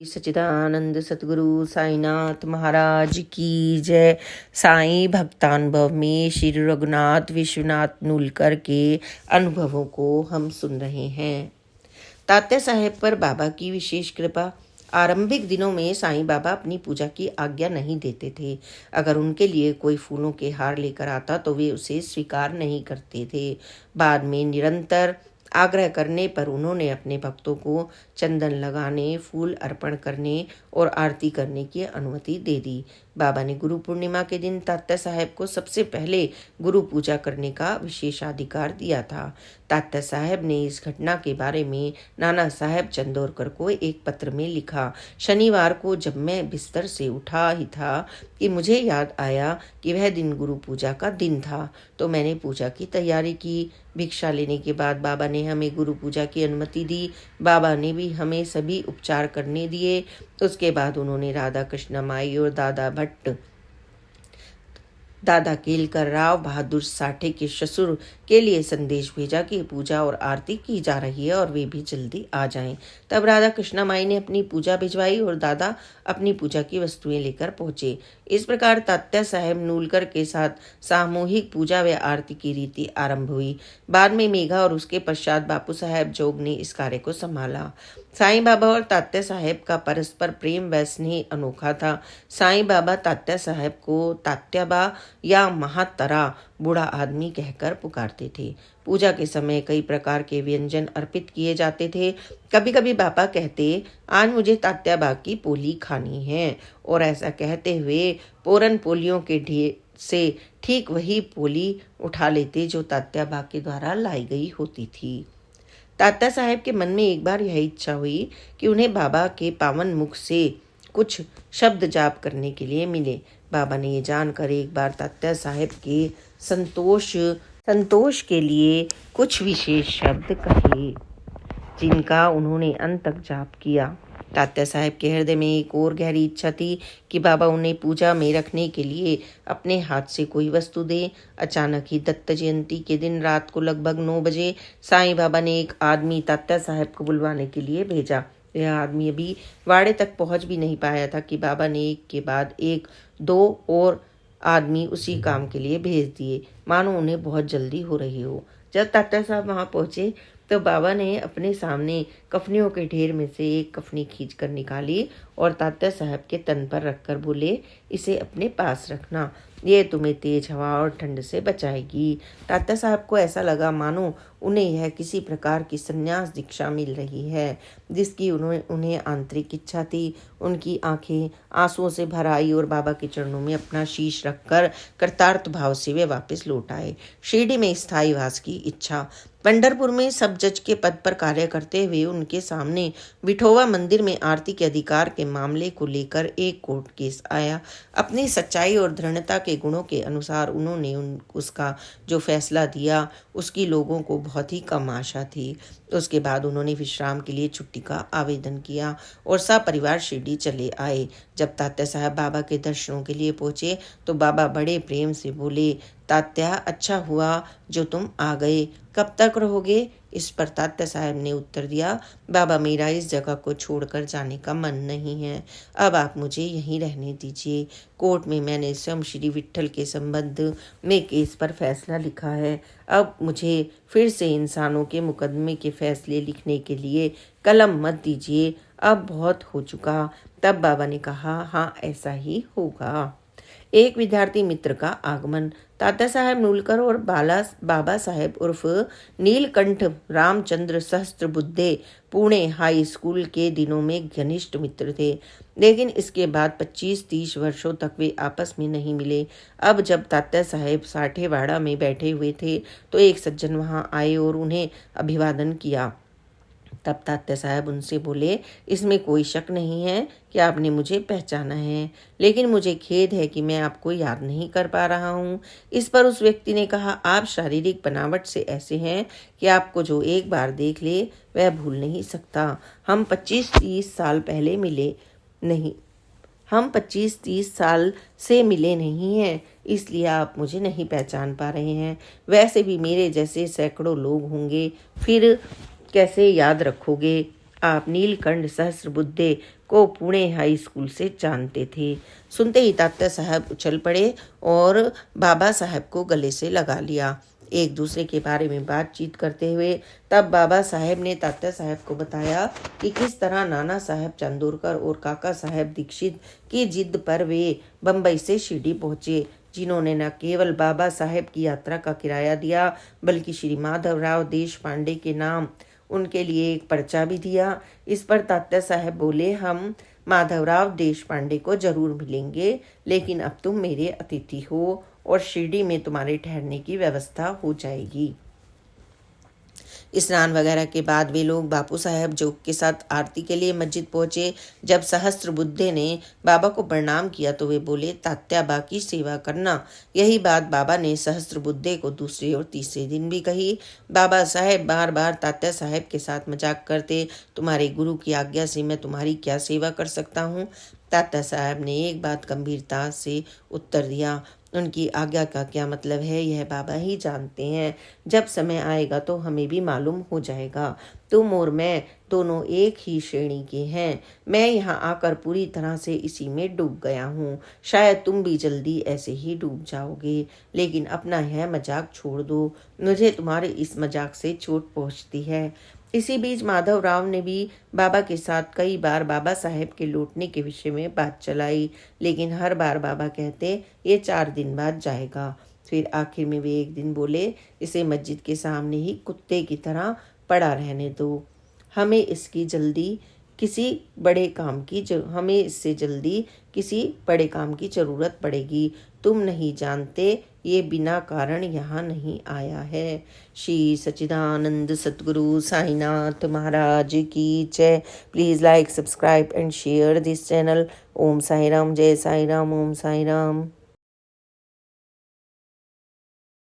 सच्चिदानंद सतगुरु साईनाथ महाराज की जय। साईं भक्तानुभव में श्री रघुनाथ विश्वनाथ नूलकर के अनुभवों को हम सुन रहे हैं। तात्या साहेब पर बाबा की विशेष कृपा। आरंभिक दिनों में साईं बाबा अपनी पूजा की आज्ञा नहीं देते थे। अगर उनके लिए कोई फूलों के हार लेकर आता तो वे उसे स्वीकार नहीं करते थे। बाद में निरंतर आग्रह करने पर उन्होंने अपने भक्तों को चंदन लगाने, फूल अर्पण करने और आरती करने की अनुमति दे दी। बाबा ने गुरु पूर्णिमा के दिन तात्या साहेब को सबसे पहले गुरु पूजा करने का विशेषाधिकार दिया था। तात्या साहेब ने इस घटना के बारे में नाना साहेब चंदोरकर को एक पत्र में लिखा। शनिवार को जब मैं बिस्तर से उठा ही था कि मुझे याद आया कि वह दिन गुरु पूजा का दिन था, तो मैंने पूजा की तैयारी की। भिक्षा लेने के बाद बाबा ने हमें गुरु पूजा की अनुमति दी। बाबा ने भी हमें सभी उपचार करने दिए। उसके बाद उन्होंने राधा कृष्ण माई और दादा केलकर राव बहादुर साठे के ससुर के लिए संदेश भेजा कि पूजा और आरती की जा रही है और वे भी जल्दी आ जाएं। तब राधा कृष्णा माई ने अपनी पूजा भिजवाई और दादा अपनी पूजा की वस्तुएं लेकर पहुंचे। इस प्रकार तात्या साहेब नूलकर के साथ सामूहिक पूजा व आरती की रीति आरंभ हुई। बाद में मेघा और उसके पश्चात बापू साहेब जोग ने इस कार्य को संभाला। साईं बाबा और तात्या साहेब का परस्पर प्रेम व स्नेह अनोखा था। साईं बाबा तात्या साहेब को तात्याबा या महातरा बूढ़ा आदमी कहकर पुकारते थे। पूजा के समय कई प्रकार के व्यंजन अर्पित किए जाते थे। कभी कभी बाबा कहते, आज मुझे तात्याबा की पोली खानी है, और ऐसा कहते हुए पोरन पोलियों के ढेर से ठीक वही पोली उठा लेते जो तात्याबा के द्वारा लाई गई होती थी। तात्या साहेब के मन में एक बार यह इच्छा हुई कि उन्हें बाबा के पावन मुख से कुछ शब्द जाप करने के लिए मिले। बाबा ने ये जानकर एक बार तात्या साहेब के संतोष के लिए कुछ विशेष शब्द कहे, जिनका उन्होंने अंत तक जाप किया। तात्या साहेब के हृदय में एक और गहरी इच्छा थी कि बाबा उन्हें पूजा में रखने के लिए अपने हाथ से कोई वस्तु दे। अचानक ही दत्त जयंती के दिन रात को लगभग 9 बजे साईं बाबा ने एक आदमी तात्या साहेब को बुलवाने के लिए भेजा। यह आदमी अभी वाड़े तक पहुंच भी नहीं पाया था कि बाबा ने एक के बाद एक 2 और आदमी उसी काम के लिए भेज दिए, मानो उन्हें बहुत जल्दी हो रही हो। जब तात्या साहब वहां पहुंचे तो बाबा ने अपने सामने कफनियों के ढेर में से एक कफनी खींचकर निकाली और तात्या साहब के तन पर रखकर बोले, इसे अपने पास रखना, ये तुम्हें तेज हवा और ठंड से बचाएगी। तात्या साहब को ऐसा लगा मानो उन्हें यह किसी प्रकार की संन्यास दीक्षा मिल रही है, जिसकी उन्हें आंतरिक इच्छा थी। उनकी आंखें आंसुओं से भर आई और बाबा के चरणों में अपना शीश रखकर कृतार्थ भाव से वे वापस लौट आए। शिरडी में स्थायी वास की इच्छा। पंढरपुर में सब जज के पद पर कार्य करते हुए उनके सामने विठोवा मंदिर में आरती के अधिकार के मामले को लेकर एक कोर्ट केस आया। अपनी सच्चाई और दृढ़ता के गुणों के अनुसार उन्होंने उसका जो फैसला दिया उसकी लोगों को बहुत ही कम आशा थी। उसके बाद उन्होंने विश्राम के लिए छुट्टी का आवेदन किया और सपरिवार शिरडी चले आए। जब तात्या साहब बाबा के दर्शनों के लिए पहुंचे तो बाबा बड़े प्रेम से बोले, तात्या, अच्छा हुआ जो तुम आ गए, कब तक रहोगे? इस पर तात्या साहब ने उत्तर दिया, बाबा, मेरा इस जगह को छोड़कर जाने का मन नहीं है, अब आप मुझे यहीं रहने दीजिए। कोर्ट में मैंने स्वयं श्री विट्ठल के संबंध में केस पर फैसला लिखा है। अब मुझे फिर से इंसानों के मुकदमे के फैसले लिखने के लिए कलम मत दीजिए, अब बहुत हो चुका। तब बाबा ने कहा, हाँ, ऐसा ही होगा। एक विद्यार्थी मित्र का आगमन। तात्या साहेब नूलकर और बाबा साहेब उर्फ नीलकंठ रामचंद्र सहस्त्रबुद्धे पुणे हाई स्कूल के दिनों में घनिष्ठ मित्र थे, लेकिन इसके बाद 25-30 वर्षों तक वे आपस में नहीं मिले। अब जब तात्या साहेब साठेवाड़ा में बैठे हुए थे तो एक सज्जन वहां आए और उन्हें अभिवादन किया। तब तात्या साहब उनसे बोले, इसमें कोई शक नहीं है कि आपने मुझे पहचाना है, लेकिन मुझे खेद है कि मैं आपको याद नहीं कर पा रहा हूँ। इस पर उस व्यक्ति ने कहा, आप शारीरिक बनावट से ऐसे हैं कि आपको जो एक बार देख ले वह भूल नहीं सकता। हम 25-30 साल पहले मिले नहीं, हम 25-30 साल से मिले नहीं हैं, इसलिए आप मुझे नहीं पहचान पा रहे हैं। वैसे भी मेरे जैसे सैकड़ों लोग होंगे, फिर कैसे याद रखोगे? आप नीलकंठ सहस्त्रबुद्धे को पुणे हाई स्कूल से जानते थे। सुनते ही तात्या साहब उछल पड़े और बाबा साहब को गले से लगा लिया, एक दूसरे के बारे में बातचीत करते हुए। तब बाबा साहब ने तात्या साहब को बताया कि किस तरह नाना साहब चांदोरकर और काका साहब दीक्षित की जिद पर वे बम्बई से शिरडी पहुंचे, जिन्होंने न केवल बाबा साहब की यात्रा का किराया दिया बल्कि श्री माधवराव देशपांडे के नाम उनके लिए एक पर्चा भी दिया। इस पर तात्या साहब बोले, हम माधवराव देशपांडे को जरूर मिलेंगे, लेकिन अब तुम मेरे अतिथि हो और शिरडी में तुम्हारे ठहरने की व्यवस्था हो जाएगी। स्नान वगैरह के बाद वे लोग बापू साहब जोग के साथ आरती के लिए मस्जिद पहुंचे। जब सहस्त्र बुद्धे ने बाबा को प्रणाम किया तो वे बोले, तात्या बा की सेवा करना। यही बात बाबा ने सहस्त्र बुद्धे को दूसरे और तीसरे दिन भी कही। बाबा साहब बार बार तात्या साहब के साथ मजाक करते, तुम्हारे गुरु की आज्ञा से मैं तुम्हारी क्या सेवा कर सकता हूँ। तात्या साहब ने एक बात गंभीरता से उत्तर दिया, उनकी आज्ञा का क्या मतलब है यह बाबा ही जानते हैं। जब समय आएगा तो हमें भी मालूम हो जाएगा। तुम और मैं दोनों एक ही श्रेणी के हैं। मैं यहाँ आकर पूरी तरह से इसी में डूब गया हूँ। शायद तुम भी जल्दी ऐसे ही डूब जाओगे, लेकिन अपना यह मजाक छोड़ दो। मुझे तुम्हारे इस मजाक से चोट पहुँचती है। इसी बीच माधवराव ने भी बाबा के साथ कई बार बाबा साहेब के लौटने के विषय में बात चलाई, लेकिन हर बार बाबा कहते ये 4 दिन बाद जाएगा। फिर आखिर में वे एक दिन बोले, इसे मस्जिद के सामने ही कुत्ते की तरह पड़ा रहने दो। हमें इससे जल्दी किसी बड़े काम की जरूरत पड़ेगी। तुम नहीं जानते ये बिना कारण यहाँ नहीं आया है। श्री सच्चिदानंद सतगुरु साईनाथ महाराज की जय। Please like, subscribe and share this channel. Om Sai Ram, जय साई राम, ओम साई राम।